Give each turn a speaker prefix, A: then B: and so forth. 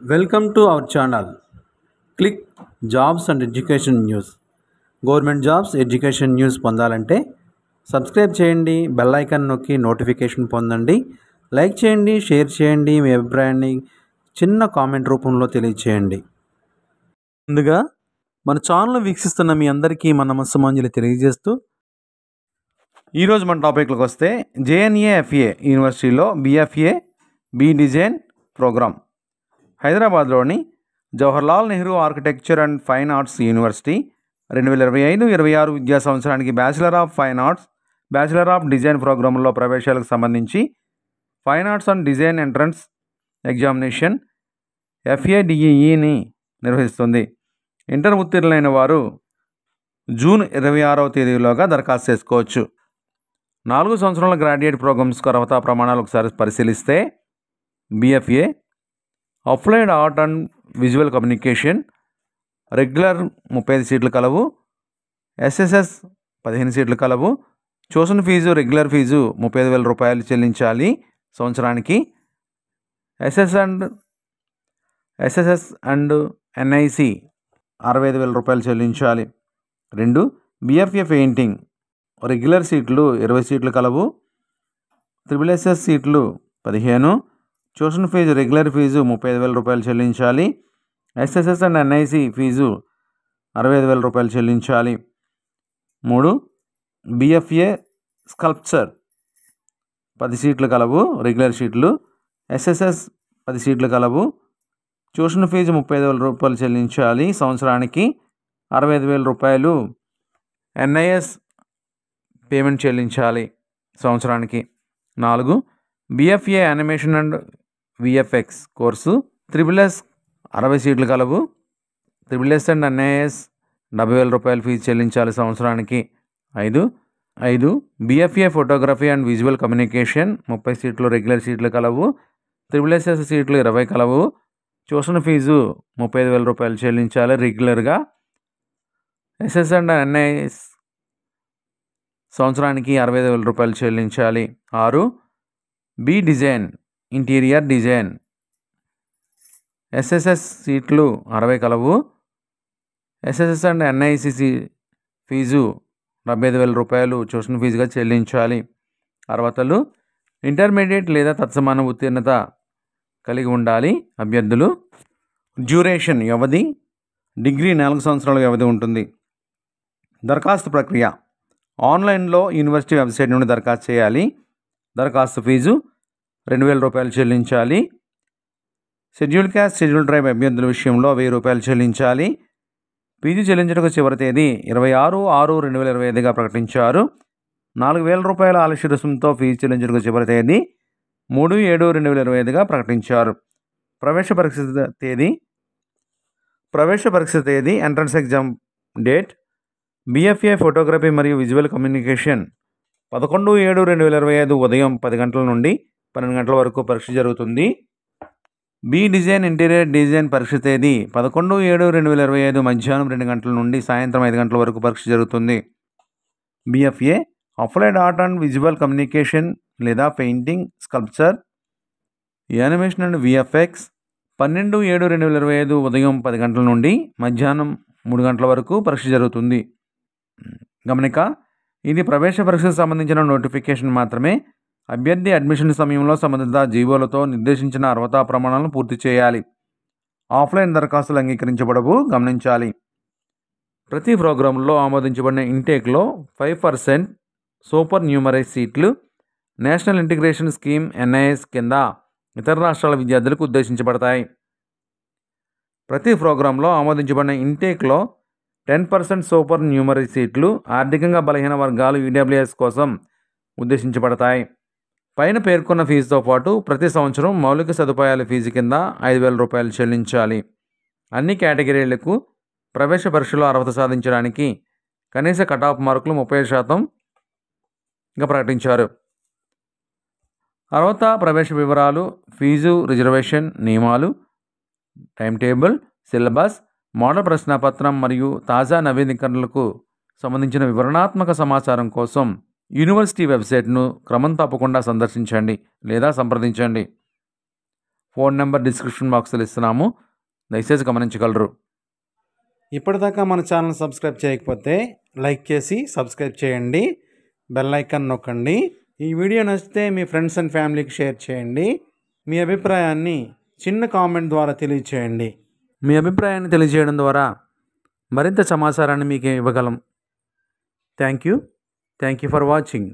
A: Welcome to our channel. Click Jobs and Education News. Government jobs education news పొందాలంటే subscribe చేయండి, bell icon నొక్కి notification పొందండి. Like చేయండి, share చేయండి, మీ అభిప్రాయాన్ని చిన్న కామెంట్ రూపంలో తెలియచేయండి. ముందుగా మన ఛానల్ వీక్షిస్తున్న మీ అందరికీ మన నమస్సుమాంజలి తెలియజేస్తూ ఈరోజు మన టాపిక్లోకి వస్తే JNAFA యూనివర్సిటీలో BFA బి డిజైన్ ప్రోగ్రామ్ హైదరాబాద్లోని Jawaharlal Nehru architecture and fine arts university 2025-26 విద్యా సంవత్సరానికి bachelor of fine arts, bachelor of design ప్రోగ్రాంలో ప్రవేశాలకు సంబంధించి fine arts and design entrance examination FADEEని నిర్వహిస్తుంది. ఇంటర్ ఉత్తీర్ణులైన వారు జూన్ 26వ తేదీలోగా దరఖాస్తు చేసుకోవచ్చు. 4 సంవత్సరాల గ్రాడ్యుయేట్ ప్రోగ్రామ్స్కు అర్హత ప్రమాణాలు ఒకసారి పరిశీలిస్తే BFA applied art and visual communication regular 35 సీట్లు కలవు, SSS 15 సీట్లు కలవు. ట్యూషన్ ఫీజు రెగ్యులర్ ఫీజు 35,000 రూపాయలు చెల్లించాలి సంవత్సరానికి. SSS అండ్ NIC 65,000 రూపాయలు చెల్లించాలి. 2 BFA పెయింటింగ్ రెగ్యులర్ సీట్లు 20 సీట్లు కలవు, SSS సీట్లు 15. ట్యూషన్ ఫీజు రెగ్యులర్ ఫీజు 35,000 రూపాయలు చెల్లించాలి. SSS అండ్ NIC ఫీజు 65,000 రూపాయలు చెల్లించాలి. 3 BFA స్కల్ప్చర్ 10 సీట్లు కలవు, రెగ్యులర్ సీట్లు. SSS 10 సీట్లు కలవు. ట్యూషన్ ఫీజు 35,000 రూపాయలు చెల్లించాలి సంవత్సరానికి. 65,000 రూపాయలు NIS పేమెంట్ చెల్లించాలి సంవత్సరానికి. 4 BFA animation and VFX course SSS 60 సీట్లు కలవు, SSS అండ్ NIS 70,000 రూపాయలు ఫీజు చెల్లించాలి సంవత్సరానికి. 5 BFA photography and visual communication 30 సీట్లు, రెగ్యులర్ సీట్లు కలవు, SSS సీట్లు 20 కలవు. ట్యూషన్ ఫీజు 35,000 రూపాయలు చెల్లించాలి రెగ్యులర్గా. SSS అండ్ NIS సంవత్సరానికి 65,000 రూపాయలు చెల్లించాలి. 6 B design interior design SSS సీట్లు 60 కలవు, SSS అండ్ NIC ఫీజు 75,000 రూపాయలు ట్యూషన్ ఫీజుగా చెల్లించాలి. అర్హతలు ఇంటర్మీడియట్ లేదా తత్సమాన ఉత్తీర్ణత కలిగి ఉండాలి అభ్యర్థులు. డ్యూరేషన్ వ్యవధి డిగ్రీ 4 సంవత్సరాల వ్యవధి ఉంటుంది. దరఖాస్తు ప్రక్రియ ఆన్లైన్లో యూనివర్సిటీ వెబ్సైట్ నుండి దరఖాస్తు చేయాలి. దరఖాస్తు ఫీజు 2,000 రూపాయలు చెల్లించాలి. షెడ్యూల్ క్యాస్ట్, షెడ్యూల్ ట్రైబ్ అభ్యర్థుల విషయంలో 1,000 రూపాయలు చెల్లించాలి. ఫీజు చెల్లించడానికి చివరి తేదీ 26/6/2025గా ప్రకటించారు. 4,000 రూపాయల ఆలస్య రుసుముతో ఫీజు చెల్లించడానికి చివరి తేదీ 3/7/2025గా ప్రకటించారు. ప్రవేశ పరీక్ష తేదీ entrance exam date BFA photography మరియు విజువల్ కమ్యూనికేషన్ 11/7/2025 ఉదయం 10 గంటల నుండి 12 గంటల వరకు పరీక్ష జరుగుతుంది. బి డిజైన్ ఇంటీరియర్ డిజైన్ పరీక్ష తేదీ 11/7/2025 మధ్యాహ్నం 2 గంటల నుండి సాయంత్రం 5 గంటల వరకు పరీక్ష జరుగుతుంది. BFA applied art and visual communication లేదా painting, sculpture, animation and VFX 12/7/2025 ఉదయం 10 గంటల నుండి మధ్యాహ్నం 3 గంటల వరకు పరీక్ష జరుగుతుంది. గమనిక, ఇది ప్రవేశ పరీక్షకు సంబంధించిన నోటిఫికేషన్ మాత్రమే. అభ్యర్థి అడ్మిషన్ సమయంలో సంబంధిత జీవోలతో నిర్దేశించిన అర్హతా ప్రమాణాలను పూర్తి చేయాలి. ఆఫ్లైన్ దరఖాస్తులు అంగీకరించబడవు, గమనించాలి. ప్రతి ప్రోగ్రాంలో ఆమోదించబడిన ఇంటేక్లో 5% సూపర్ న్యూమరైజ్ సీట్లు నేషనల్ ఇంటిగ్రేషన్ స్కీమ్ NIS కింద ఇతర రాష్ట్రాల విద్యార్థులకు ఉద్దేశించబడతాయి. ప్రతి ప్రోగ్రాంలో ఆమోదించబడిన ఇంటేక్లో 10% సూపర్ న్యూమరైజ్ సీట్లు ఆర్థికంగా బలహీన వర్గాలు EWS కోసం ఉద్దేశించబడతాయి. పైన పేర్కొన్న ఫీజుతో పాటు ప్రతి సంవత్సరం మౌలిక సదుపాయాల ఫీజు కింద 5,000 రూపాయలు చెల్లించాలి. అన్ని కేటగిరీలకు ప్రవేశ పరీక్షలో అర్హత సాధించడానికి కనీస కటాఫ్ మార్కులు 30%గా ప్రకటించారు. అర్హత, ప్రవేశ వివరాలు, ఫీజు, రిజర్వేషన్ నియమాలు, టైం టేబుల్, సిలబస్, మోడల్ ప్రశ్నాపత్రం మరియు తాజా నవీకరణలకు సంబంధించిన వివరణాత్మక సమాచారం కోసం యూనివర్సిటీ వెబ్సైట్ను క్రమం తప్పకుండా సందర్శించండి లేదా సంప్రదించండి. ఫోన్ నెంబర్ డిస్క్రిప్షన్ బాక్స్లో ఇస్తున్నాము, దయచేసి గమనించగలరు. ఇప్పటిదాకా మన ఛానల్ సబ్స్క్రైబ్ చేయకపోతే లైక్ చేసి సబ్స్క్రైబ్ చేయండి, బెల్ ఐకాన్ నొక్కండి. ఈ వీడియో నచ్చితే మీ ఫ్రెండ్స్ అండ్ ఫ్యామిలీకి షేర్ చేయండి. మీ అభిప్రాయాన్ని చిన్న కామెంట్ ద్వారా తెలియచేయండి. మీ అభిప్రాయాన్ని తెలియజేయడం ద్వారా మరింత సమాచారాన్ని మీకు ఇవ్వగలం. Thank you for watching.